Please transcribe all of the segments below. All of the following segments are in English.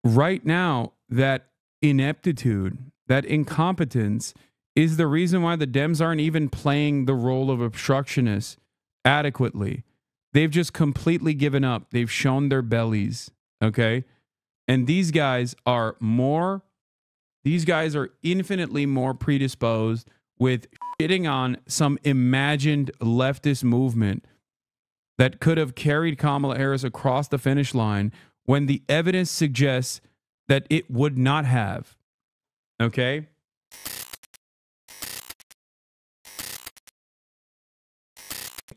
right now, that ineptitude, that incompetence is the reason why the Dems aren't even playing the role of obstructionists adequately. They've just completely given up. They've shown their bellies, okay? And these guys are infinitely more predisposed with shitting on some imagined leftist movement that could have carried Kamala Harris across the finish line when the evidence suggests that it would not have. Okay?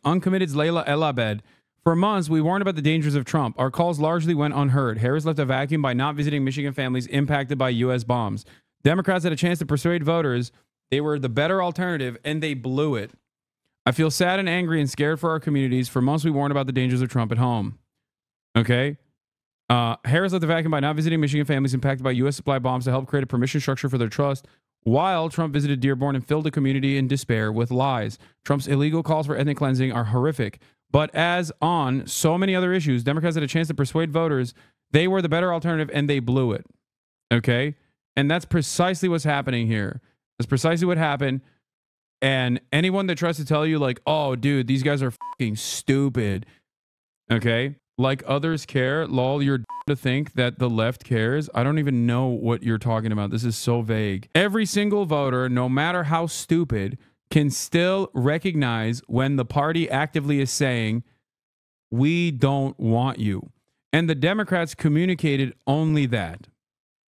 Uncommitted's Layla El-Abed. For months, we warned about the dangers of Trump. Our calls largely went unheard. Harris left a vacuum by not visiting Michigan families impacted by U.S. bombs. Democrats had a chance to persuade voters they were the better alternative, and they blew it. I feel sad and angry and scared for our communities. For months, we warned about the dangers of Trump at home. Okay? Harris left the vacuum by not visiting Michigan families impacted by U.S. supply bombs to help create a permission structure for their trust, while Trump visited Dearborn and filled the community in despair with lies. Trump's illegal calls for ethnic cleansing are horrific. But as on so many other issues, Democrats had a chance to persuade voters they were the better alternative, and they blew it. Okay? And that's precisely what's happening here. That's precisely what happened. And anyone that tries to tell you, like, oh, dude, these guys are fucking stupid. Okay? Like others care, lol, you're to think that the left cares. I don't even know what you're talking about. This is so vague. Every single voter, no matter how stupid, can still recognize when the party actively is saying, we don't want you. And the Democrats communicated only that.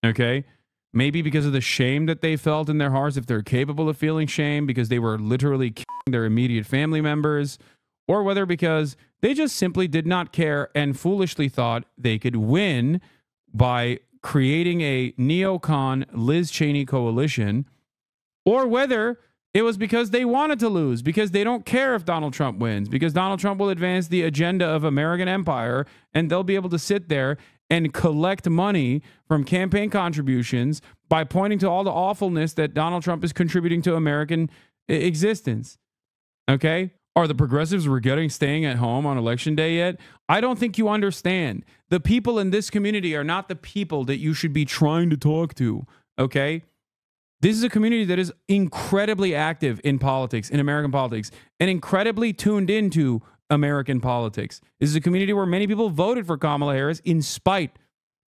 Okay? Maybe because of the shame that they felt in their hearts, if they're capable of feeling shame, because they were literally killing their immediate family members, or whether because they just simply did not care and foolishly thought they could win by creating a neocon Liz Cheney coalition, or whether it was because they wanted to lose, because they don't care if Donald Trump wins, because Donald Trump will advance the agenda of American empire, and they'll be able to sit there and collect money from campaign contributions by pointing to all the awfulness that Donald Trump is contributing to American existence. Okay? Are the progressives regretting staying at home on election day yet? I don't think you understand. The people in this community are not the people that you should be trying to talk to. Okay? This is a community that is incredibly active in politics, in American politics, and incredibly tuned into American politics. This is a community where many people voted for Kamala Harris in spite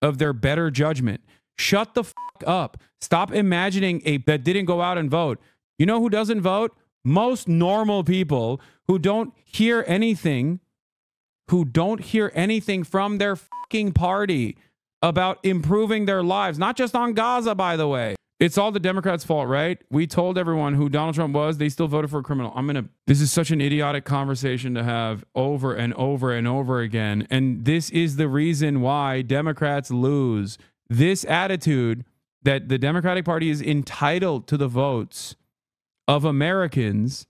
of their better judgment. Shut the fuck up. Stop imagining that didn't go out and vote. You know who doesn't vote? Most normal people who don't hear anything from their fucking party about improving their lives. Not just on Gaza, by the way. It's all the Democrats' fault, right? We told everyone who Donald Trump was. They still voted for a criminal. This is such an idiotic conversation to have over and over and over again. And this is the reason why Democrats lose. This attitude that the Democratic Party is entitled to the votes of Americans,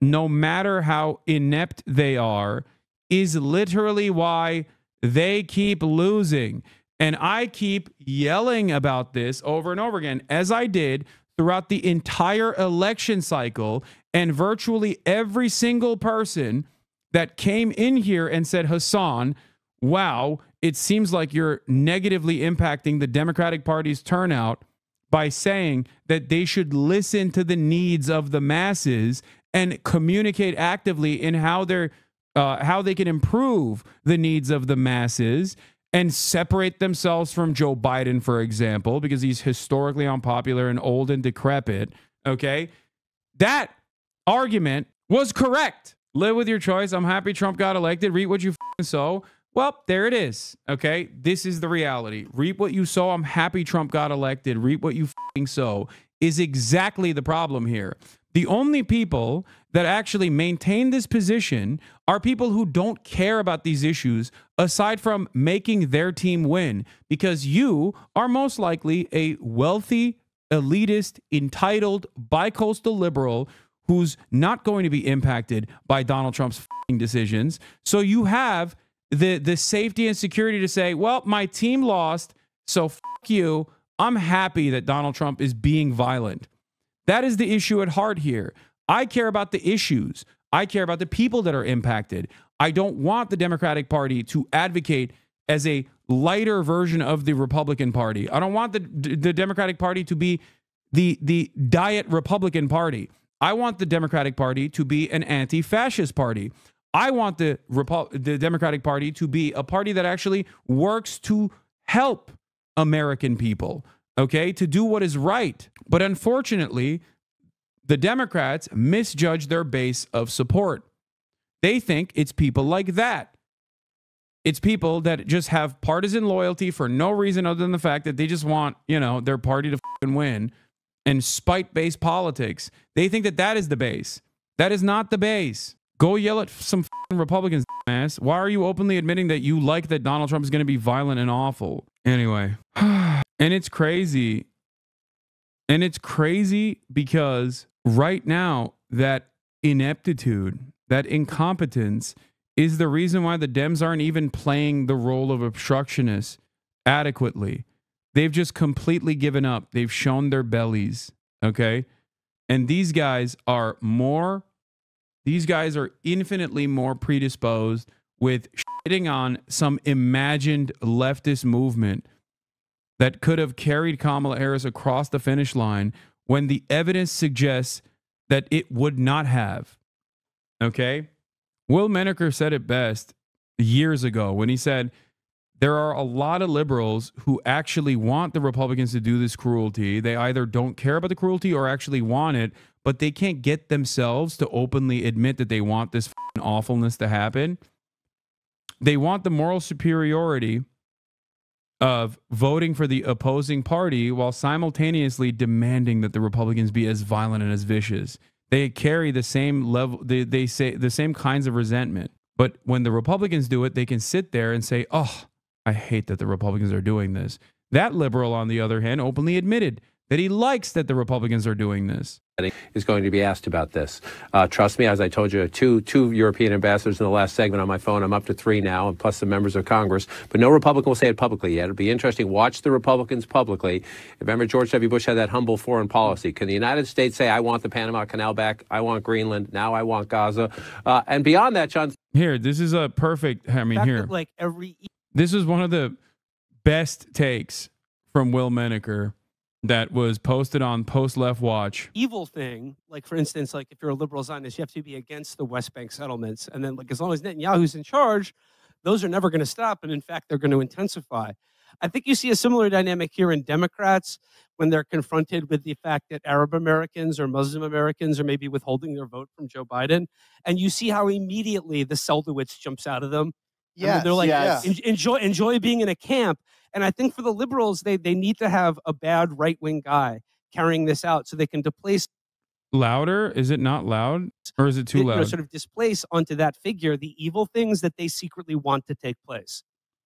no matter how inept they are, is literally why they keep losing. And I keep yelling about this over and over again, as I did throughout the entire election cycle. And virtually every single person that came in here and said, Hasan, wow, it seems like you're negatively impacting the Democratic Party's turnout by saying that they should listen to the needs of the masses and communicate actively in how they can improve the needs of the masses, and separate themselves from Joe Biden, for example, because he's historically unpopular and old and decrepit, okay? That argument was correct. Live with your choice. I'm happy Trump got elected. Reap what you sow. Well, there it is, okay? This is the reality. Reap what you sow. I'm happy Trump got elected. Reap what you sow is exactly the problem here. The only people that actually maintain this position are people who don't care about these issues aside from making their team win, because you are most likely a wealthy, elitist, entitled, bi-coastal liberal who's not going to be impacted by Donald Trump's decisions. So you have the safety and security to say, well, my team lost, so you. I'm happy that Donald Trump is being violent. That is the issue at heart here. I care about the issues. I care about the people that are impacted. I don't want the Democratic Party to advocate as a lighter version of the Republican Party. I don't want the Democratic Party to be the diet Republican Party. I want the Democratic Party to be an anti-fascist party. I want the Democratic Party to be a party that actually works to help American people, okay, to do what is right. But unfortunately, the Democrats misjudge their base of support. They think it's people like that. It's people that just have partisan loyalty for no reason other than the fact that they just want, you know, their party to fucking win, and spite-based politics. They think that that is the base. That is not the base. Go yell at some fucking Republicans, ass. Why are you openly admitting that you like that Donald Trump is going to be violent and awful? Anyway, and it's crazy. And it's crazy because right now, that ineptitude, that incompetence is the reason why the Dems aren't even playing the role of obstructionists adequately. They've just completely given up. They've shown their bellies, okay? And these guys are infinitely more predisposed with shitting on some imagined leftist movement that could have carried Kamala Harris across the finish line when the evidence suggests that it would not have, okay? Will Menaker said it best years ago when he said, there are a lot of liberals who actually want the Republicans to do this cruelty. They either don't care about the cruelty or actually want it, but they can't get themselves to openly admit that they want this awfulness to happen. They want the moral superiority of voting for the opposing party while simultaneously demanding that the Republicans be as violent and as vicious. They carry the same level, they say the same kinds of resentment. But when the Republicans do it, they can sit there and say, oh, I hate that the Republicans are doing this. That liberal, on the other hand, openly admitted that he likes that the Republicans are doing this. Is going to be asked about this. Trust me, as I told you, two European ambassadors in the last segment on my phone. I'm up to 3 now, and plus the members of Congress. But no Republican will say it publicly yet. It'll be interesting. Watch the Republicans publicly. Remember, George W. Bush had that humble foreign policy. Can the United States say, I want the Panama Canal back, I want Greenland, now I want Gaza? And beyond that, John. Here, this is a perfect, I mean, here. Like this is one of the best takes from Will Menaker that was posted on Post Left Watch. Evil thing, like for instance, like if you're a liberal Zionist, you have to be against the West Bank settlements, and then like as long as Netanyahu's in charge, those are never going to stop, and in fact, they're going to intensify. I think you see a similar dynamic here in Democrats when they're confronted with the fact that Arab Americans or Muslim Americans are maybe withholding their vote from Joe Biden, and you see how immediately the Seldowitz jumps out of them. Yeah, they're like, yes. enjoy being in a camp. And I think for the liberals, they need to have a bad right-wing guy carrying this out so they can displace. Louder? Is it not loud? Or is it too loud? Sort of displace onto that figure the evil things that they secretly want to take place.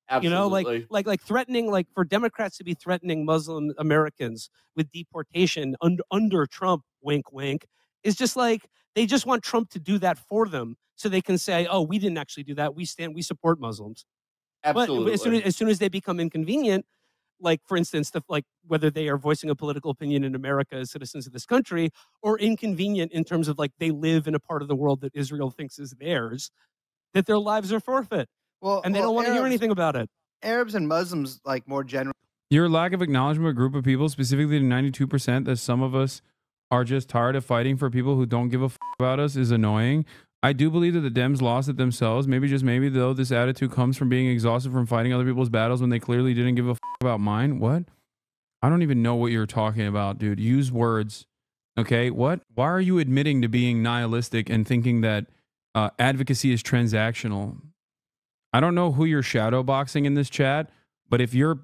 Absolutely. You know, like threatening, like for Democrats to be threatening Muslim Americans with deportation under Trump, wink, wink, is just like they just want Trump to do that for them so they can say, oh, we didn't actually do that. We support Muslims. Absolutely. But as soon as they become inconvenient, like for instance, like whether they are voicing a political opinion in America as citizens of this country, or inconvenient in terms of like they live in a part of the world that Israel thinks is theirs, that their lives are forfeit. Well, and they don't want to hear anything about it. Arabs and Muslims, like more general. Your lack of acknowledgement of a group of people, specifically the 92%, that some of us are just tired of fighting for people who don't give a about us, is annoying. I do believe that the Dems lost it themselves. Maybe, just maybe, though, this attitude comes from being exhausted from fighting other people's battles when they clearly didn't give a about mine. What? I don't even know what you're talking about, dude. Use words. Okay, what? Why are you admitting to being nihilistic and thinking that advocacy is transactional? I don't know who you're shadowboxing in this chat, but if your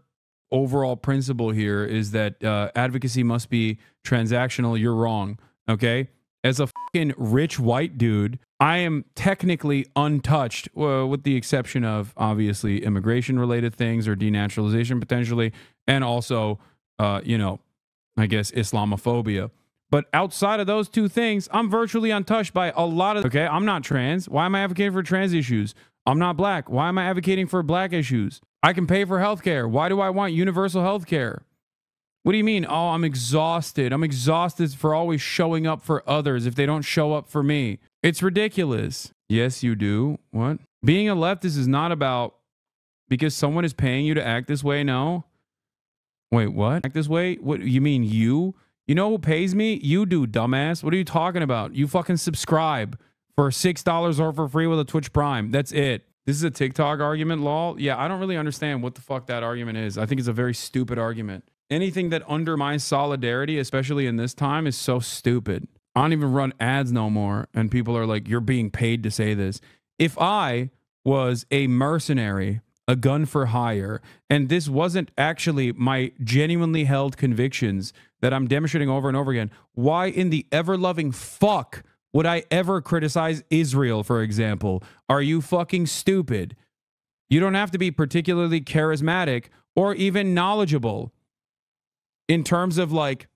overall principle here is that advocacy must be transactional, you're wrong, okay? As a fucking rich white dude, I am technically untouched, with the exception of, obviously, immigration-related things or denaturalization, potentially, and also, you know, I guess Islamophobia. But outside of those two things, I'm virtually untouched by a lot of... Okay, I'm not trans. Why am I advocating for trans issues? I'm not black. Why am I advocating for black issues? I can pay for healthcare. Why do I want universal healthcare? What do you mean? Oh, I'm exhausted. I'm exhausted for always showing up for others if they don't show up for me. It's ridiculous. Yes, you do. What? Being a leftist is not about because someone is paying you to act this way? No. Wait, what? Act this way? What you mean you? You know who pays me? You do, dumbass. What are you talking about? You fucking subscribe for $6 or for free with a Twitch Prime. That's it. This is a TikTok argument, lol. Yeah, I don't really understand what the fuck that argument is. I think it's a very stupid argument. Anything that undermines solidarity, especially in this time, is so stupid. I don't even run ads no more. And people are like, you're being paid to say this. If I was a mercenary, a gun for hire, and this wasn't actually my genuinely held convictions that I'm demonstrating over and over again, why in the ever-loving fuck would I ever criticize Israel, for example? Are you fucking stupid? You don't have to be particularly charismatic or even knowledgeable in terms of like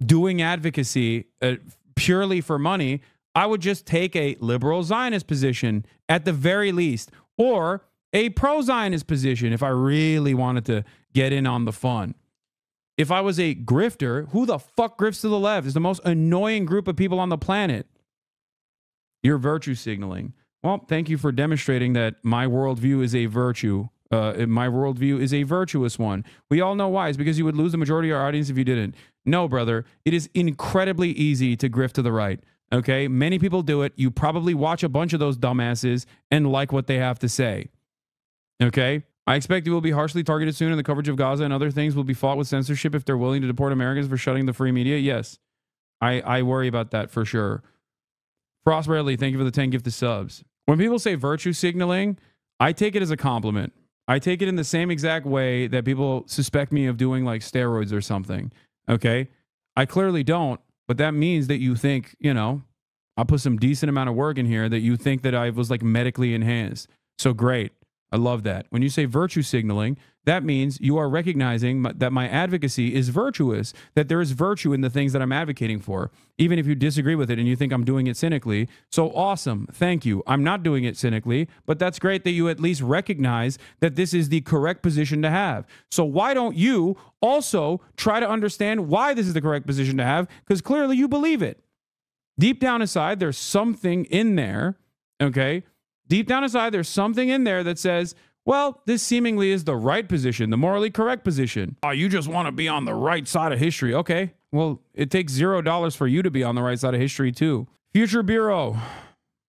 doing advocacy purely for money. I would just take a liberal Zionist position at the very least, or a pro-Zionist position if I really wanted to get in on the fun. If I was a grifter, who the fuck grifts to the left? It's the most annoying group of people on the planet. You're virtue signaling. Well, thank you for demonstrating that my worldview is a virtue. My worldview is a virtuous one. We all know why. It's because you would lose the majority of our audience if you didn't. No, brother. It is incredibly easy to grift to the right. Okay? Many people do it. You probably watch a bunch of those dumbasses and like what they have to say. Okay? I expect you will be harshly targeted soon, and the coverage of Gaza and other things will be fought with censorship if they're willing to deport Americans for shutting the free media. Yes. I worry about that for sure. Frost Bradley, thank you for the 10 gifted subs. When people say virtue signaling, I take it as a compliment. I take it in the same exact way that people suspect me of doing like steroids or something. Okay? I clearly don't, but that means that you think, you know, I'll put some decent amount of work in here, that you think that I was like medically enhanced. So great. I love that. When you say virtue signaling, that means you are recognizing that my advocacy is virtuous, that there is virtue in the things that I'm advocating for, even if you disagree with it and you think I'm doing it cynically. So awesome. Thank you. I'm not doing it cynically, but that's great that you at least recognize that this is the correct position to have. So why don't you also try to understand why this is the correct position to have? Because clearly you believe it. Deep down inside, there's something in there, okay? Deep down inside, there's something in there that says, well, this seemingly is the right position, the morally correct position. Oh, you just want to be on the right side of history. Okay, well, it takes $0 for you to be on the right side of history too. Future Bureau,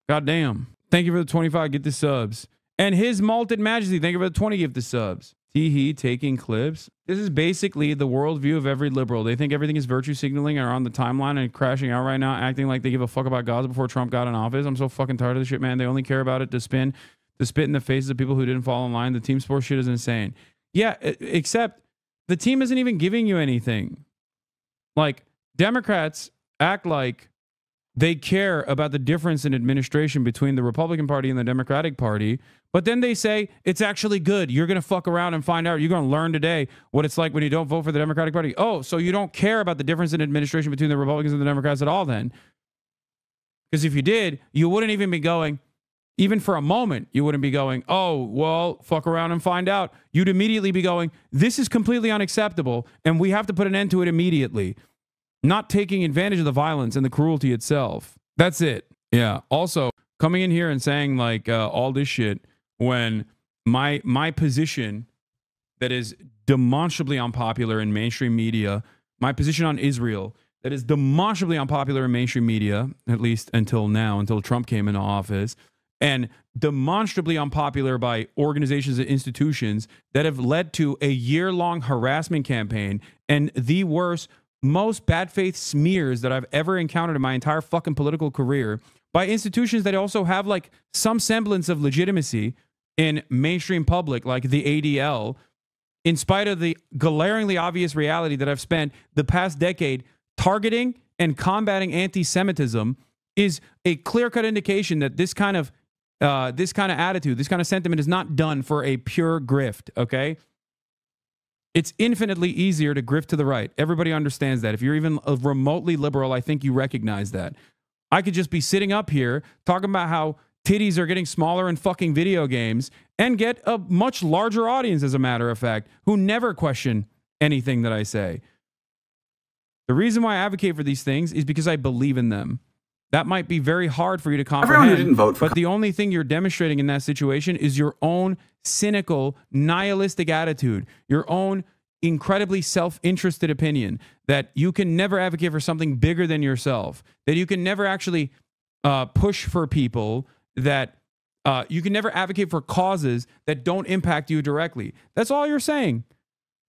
goddamn. Thank you for the 25 get the subs. And His Malted Majesty, thank you for the 20 gift the subs. Teehee taking clips. This is basically the worldview of every liberal. They think everything is virtue signaling and are on the timeline and crashing out right now, acting like they give a fuck about Gaza before Trump got in office. I'm so fucking tired of this shit, man. They only care about it to spit in the faces of people who didn't fall in line. The team sport shit is insane. Yeah, except the team isn't even giving you anything. Like, Democrats act like they care about the difference in administration between the Republican Party and the Democratic Party, but then they say it's actually good. You're going to fuck around and find out. You're going to learn today what it's like when you don't vote for the Democratic Party. Oh, so you don't care about the difference in administration between the Republicans and the Democrats at all then? Because if you did, you wouldn't even be going, even for a moment, you wouldn't be going, oh, well, fuck around and find out. You'd immediately be going, this is completely unacceptable, and we have to put an end to it immediately. Not taking advantage of the violence and the cruelty itself. That's it. Yeah. Also, coming in here and saying like all this shit when my position that is demonstrably unpopular in mainstream media, my position on Israel that is demonstrably unpopular in mainstream media, at least until now, until Trump came into office, and demonstrably unpopular by organizations and institutions that have led to a year-long harassment campaign and the worst, most bad faith smears that I've ever encountered in my entire fucking political career by institutions that also have like some semblance of legitimacy in mainstream public, like the ADL, in spite of the glaringly obvious reality that I've spent the past decade targeting and combating anti-Semitism, is a clear-cut indication that this kind of attitude, this kind of sentiment is not done for a pure grift, okay? It's infinitely easier to grift to the right. Everybody understands that. If you're even remotely liberal, I think you recognize that. I could just be sitting up here talking about how titties are getting smaller in fucking video games and get a much larger audience, as a matter of fact, who never question anything that I say. The reason why I advocate for these things is because I believe in them. That might be very hard for you to comprehend. Everyone who didn't vote for but the only thing you're demonstrating in that situation is your own cynical, nihilistic attitude, your own incredibly self-interested opinion that you can never advocate for something bigger than yourself, that you can never actually push for people, that you can never advocate for causes that don't impact you directly. That's all you're saying.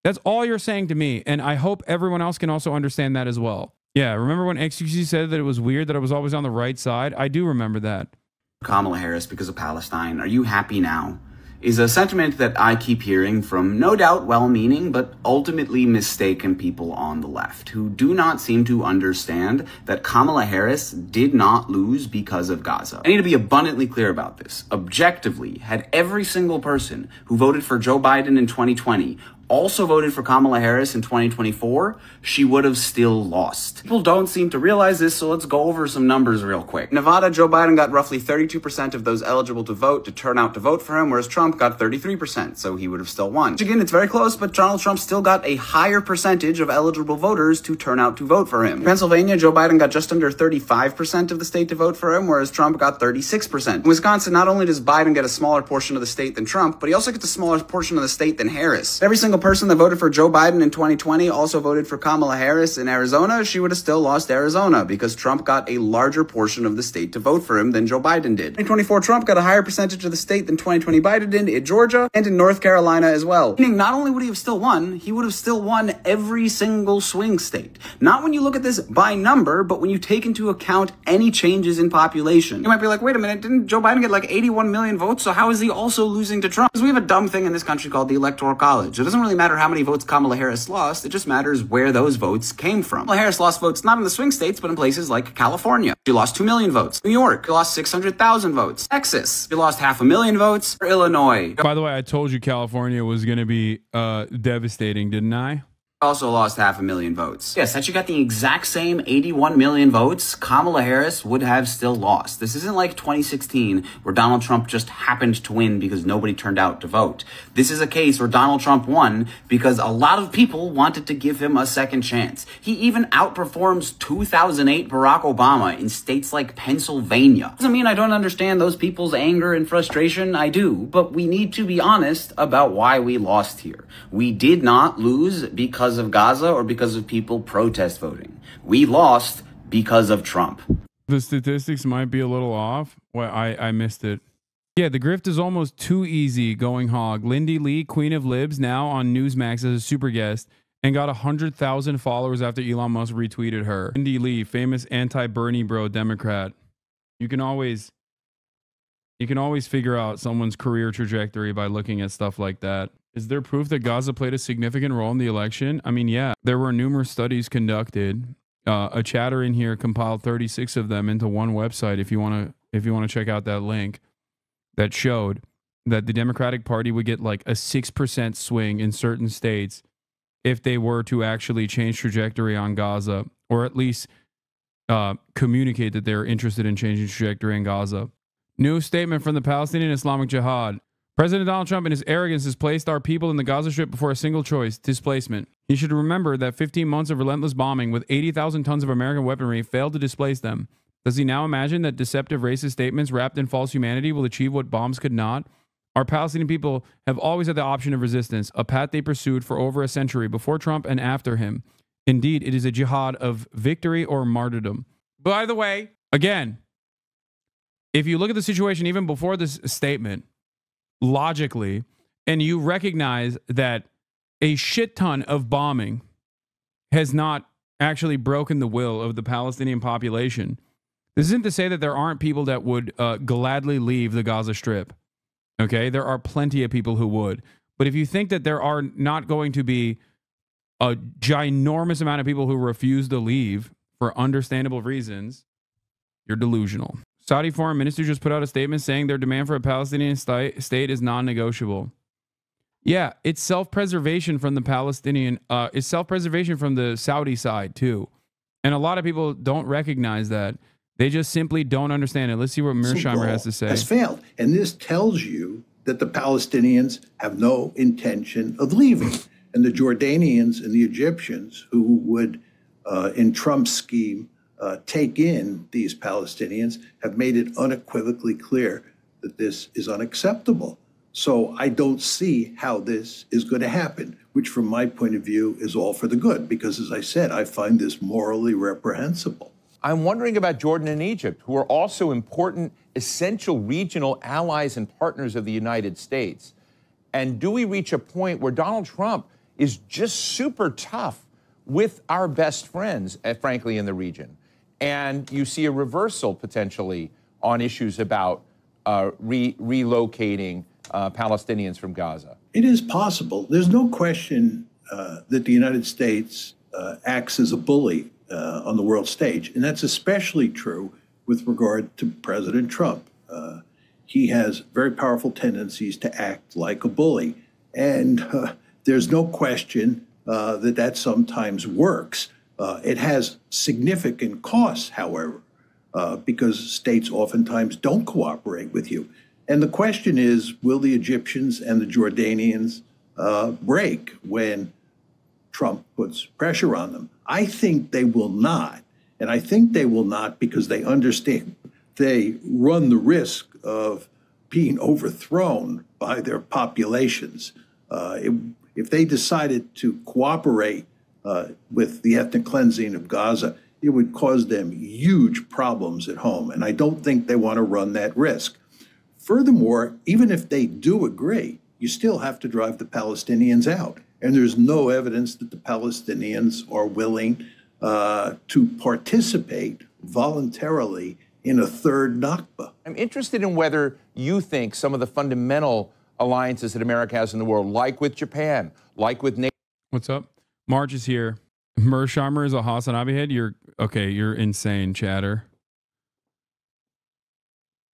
That's all you're saying to me. And I hope everyone else can also understand that as well. Yeah, remember when XQC said that it was weird that I was always on the right side? I do remember that. Kamala Harris because of Palestine. Are you happy now? Is a sentiment that I keep hearing from no doubt well-meaning but ultimately mistaken people on the left who do not seem to understand that Kamala Harris did not lose because of Gaza. I need to be abundantly clear about this. Objectively, had every single person who voted for Joe Biden in 2020 also voted for Kamala Harris in 2024, she would have still lost. People don't seem to realize this, so let's go over some numbers real quick. Nevada, Joe Biden got roughly 32% of those eligible to vote to turn out to vote for him, whereas Trump got 33%, so he would have still won. Again, it's very close, but Donald Trump still got a higher percentage of eligible voters to turn out to vote for him. In Pennsylvania, Joe Biden got just under 35% of the state to vote for him, whereas Trump got 36%. In Wisconsin, not only does Biden get a smaller portion of the state than Trump, but he also gets a smaller portion of the state than Harris. Every single person that voted for Joe Biden in 2020 also voted for Kamala Harris in Arizona. She would have still lost Arizona because Trump got a larger portion of the state to vote for him than Joe Biden did. In 2024, Trump got a higher percentage of the state than 2020 Biden did in Georgia and in North Carolina as well. Meaning not only would he have still won, he would have still won every single swing state. Not when you look at this by number, but when you take into account any changes in population. You might be like, wait a minute, didn't Joe Biden get like 81 million votes? So how is he also losing to Trump? Because we have a dumb thing in this country called the Electoral College. It doesn't really matter how many votes Kamala Harris lost, it just matters where those votes came from. Kamala Harris lost votes not in the swing states, but in places like California. She lost 2 million votes. New York, she lost 600,000 votes. Texas, she lost 500,000 votes. Or Illinois. By the way, I told you California was going to be devastating, didn't I? Also lost 500,000 votes. Yes, had she got the exact same 81 million votes, Kamala Harris would have still lost. This isn't like 2016 where Donald Trump just happened to win because nobody turned out to vote. This is a case where Donald Trump won because a lot of people wanted to give him a second chance. He even outperforms 2008 Barack Obama in states like Pennsylvania. Doesn't mean I don't understand those people's anger and frustration. I do, but we need to be honest about why we lost here. We did not lose because of Gaza or because of people protest voting. We lost because of Trump. The statistics might be a little off. Well, I missed it. Yeah, the grift is almost too easy going hog. Lindy Lee, Queen of Libs, now on Newsmax as a super guest and got 100,000 followers after Elon Musk retweeted her. Lindy Lee, famous anti-Bernie bro Democrat. You can always figure out someone's career trajectory by looking at stuff like that. Is there proof that Gaza played a significant role in the election? I mean, yeah, there were numerous studies conducted. A chatter in here compiled 36 of them into one website. If you want to check out that link, that showed that the Democratic Party would get like a 6% swing in certain states if they were to actually change trajectory on Gaza, or at least communicate that they're interested in changing trajectory in Gaza. New statement from the Palestinian Islamic Jihad. President Donald Trump, in his arrogance, has placed our people in the Gaza Strip before a single choice: displacement. He should remember that 15 months of relentless bombing with 80,000 tons of American weaponry failed to displace them. Does he now imagine that deceptive racist statements wrapped in false humanity will achieve what bombs could not? Our Palestinian people have always had the option of resistance, a path they pursued for over a century before Trump and after him. Indeed, it is a jihad of victory or martyrdom. By the way, again, if you look at the situation even before this statement, logically, and you recognize that a shit ton of bombing has not actually broken the will of the Palestinian population, this isn't to say that there aren't people that would gladly leave the Gaza Strip. Okay, there are plenty of people who would. But if you think that there are not going to be a ginormous amount of people who refuse to leave for understandable reasons, you're delusional. Saudi foreign minister just put out a statement saying their demand for a Palestinian state is non-negotiable. Yeah, it's self-preservation from the Palestinian, it's self-preservation from the Saudi side too. And a lot of people don't recognize that. They just simply don't understand it. Let's see what Mearsheimer has to say. Has failed. And this tells you that the Palestinians have no intention of leaving. And the Jordanians and the Egyptians, who would, in Trump's scheme, take in these Palestinians have made it unequivocally clear that this is unacceptable. So I don't see how this is going to happen, which from my point of view is all for the good, because as I said, I find this morally reprehensible. I'm wondering about Jordan and Egypt, who are also important, essential regional allies and partners of the United States. And do we reach a point where Donald Trump is just super tough with our best friends, frankly, in the region? And you see a reversal potentially on issues about relocating Palestinians from Gaza. It is possible. There's no question that the United States acts as a bully on the world stage. And that's especially true with regard to President Trump. He has very powerful tendencies to act like a bully. And there's no question that sometimes works. It has significant costs, however, because states oftentimes don't cooperate with you. And the question is, will the Egyptians and the Jordanians break when Trump puts pressure on them? I think they will not. And I think they will not because they understand they run the risk of being overthrown by their populations. If they decided to cooperate with the ethnic cleansing of Gaza, it would cause them huge problems at home. And I don't think they want to run that risk. Furthermore, even if they do agree, you still have to drive the Palestinians out. And there's no evidence that the Palestinians are willing to participate voluntarily in a third Nakba. I'm interested in whether you think some of the fundamental alliances that America has in the world, like with Japan, like with NATO. What's up? Marge is here. Mearsheimer is a HasanAbi head. You're insane, chatter.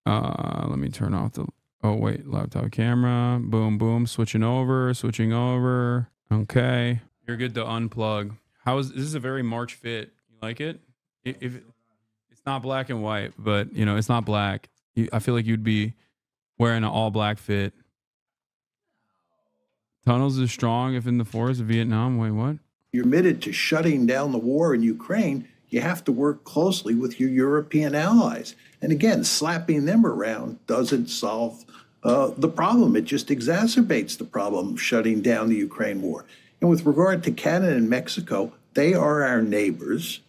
Let me turn off the, oh wait, laptop camera. Boom, boom, switching over. Okay. You're good to unplug. This is a very March fit. You like it? If it's not black and white, but you know, it's not black. I feel like you'd be wearing an all black fit. Tunnels is strong if in the forest of Vietnam. Wait, what? You're committed to shutting down the war in Ukraine. You have to work closely with your European allies. And again, slapping them around doesn't solve the problem. It just exacerbates the problem of shutting down the Ukraine war. And with regard to Canada and Mexico, they are our neighbors.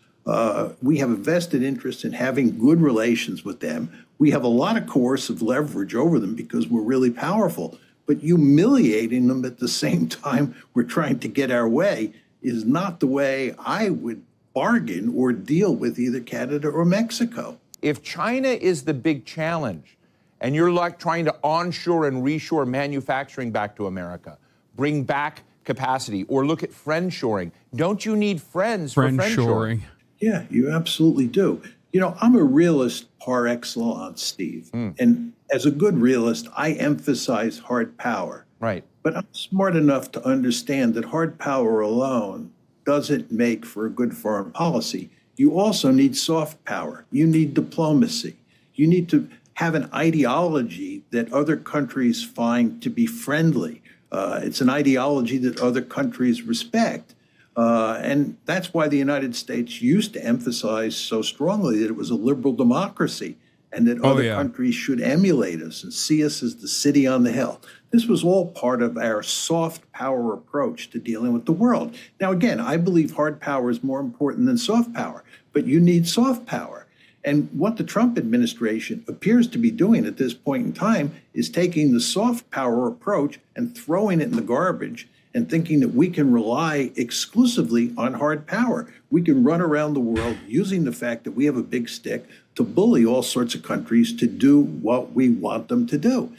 We have a vested interest in having good relations with them. We have a lot of coercive leverage over them because we're really powerful. But humiliating them at the same time we're trying to get our way is not the way I would bargain or deal with either Canada or Mexico. If China is the big challenge, and you're like trying to onshore and reshore manufacturing back to America, bring back capacity, or look at friendshoring, don't you need friends for friendshoring? Yeah, you absolutely do. You know, I'm a realist par excellence, Steve. And as a good realist, I emphasize hard power. Right. But I'm smart enough to understand that hard power alone doesn't make for a good foreign policy. You also need soft power. You need diplomacy. You need to have an ideology that other countries find to be friendly. It's an ideology that other countries respect. And that's why the United States used to emphasize so strongly that it was a liberal democracy and that other countries should emulate us and see us as the city on the hill. This was all part of our soft power approach to dealing with the world. Now, again, I believe hard power is more important than soft power, but you need soft power. And what the Trump administration appears to be doing at this point in time is taking the soft power approach and throwing it in the garbage and thinking that we can rely exclusively on hard power. We can run around the world using the fact that we have a big stick to bully all sorts of countries to do what we want them to do.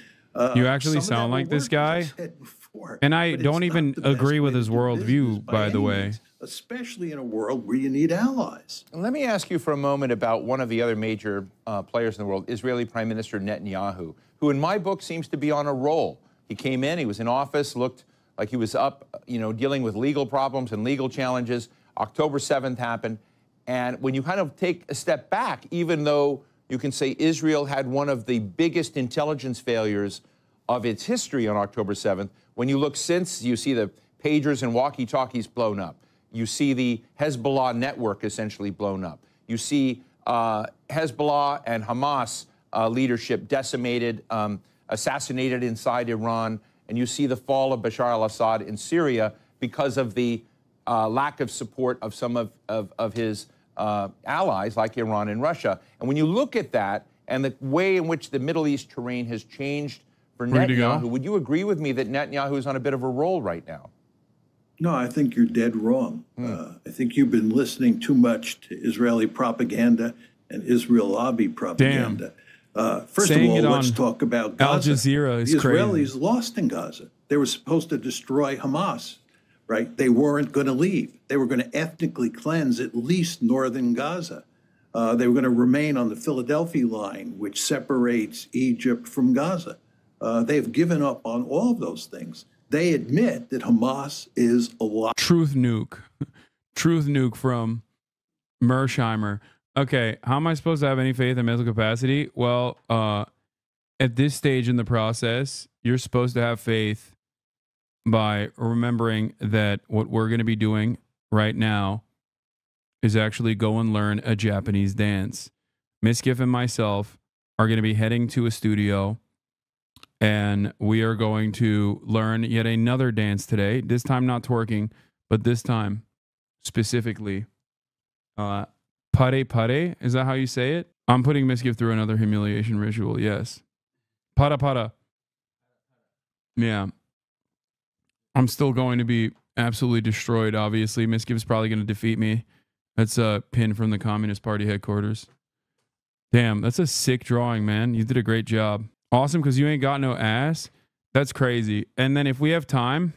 You actually sound like this guy. And I don't even agree with his worldview, by the way. Especially in a world where you need allies. Let me ask you for a moment about one of the other major players in the world, Israeli Prime Minister Netanyahu, who in my book seems to be on a roll. He came in, he was in office, looked like he was up, dealing with legal problems and legal challenges. October 7th happened. And when you kind of take a step back, even though you can say Israel had one of the biggest intelligence failures of its history on October 7th, when you look since, you see the pagers and walkie-talkies blown up. You see the Hezbollah network essentially blown up. You see Hezbollah and Hamas leadership decimated, assassinated inside Iran, and you see the fall of Bashar al-Assad in Syria because of the lack of support of some of his allies like Iran and Russia. And when you look at that and the way in which the Middle East terrain has changed for Netanyahu, would you agree with me that Netanyahu is on a bit of a roll right now? No, I think you're dead wrong. I think you've been listening too much to Israeli propaganda and Israel lobby propaganda. First of all, let's talk about Gaza. Al Jazeera is the crazy. Israelis lost in Gaza. They were supposed to destroy Hamas, right? They weren't going to leave. They were going to ethnically cleanse at least northern Gaza. They were going to remain on the Philadelphia line, which separates Egypt from Gaza. They've given up on all of those things. They admit that Hamas is a lie. Truth nuke. Truth nuke from Mersheimer. Okay, how am I supposed to have any faith in mental capacity? Well, at this stage in the process, you're supposed to have faith by remembering that what we're going to be doing right now is actually go and learn a Japanese dance. Miskiff and myself are going to be heading to a studio, and we are going to learn yet another dance today. This time not twerking, but this time specifically pare pare. Is that how you say it? I'm putting Miskiff through another humiliation ritual. Yes. Para para. Yeah. I'm still going to be absolutely destroyed, obviously. Miskiff's probably going to defeat me. That's a pin from the Communist Party headquarters. Damn, that's a sick drawing, man. You did a great job. Awesome, because you ain't got no ass. That's crazy. And then if we have time,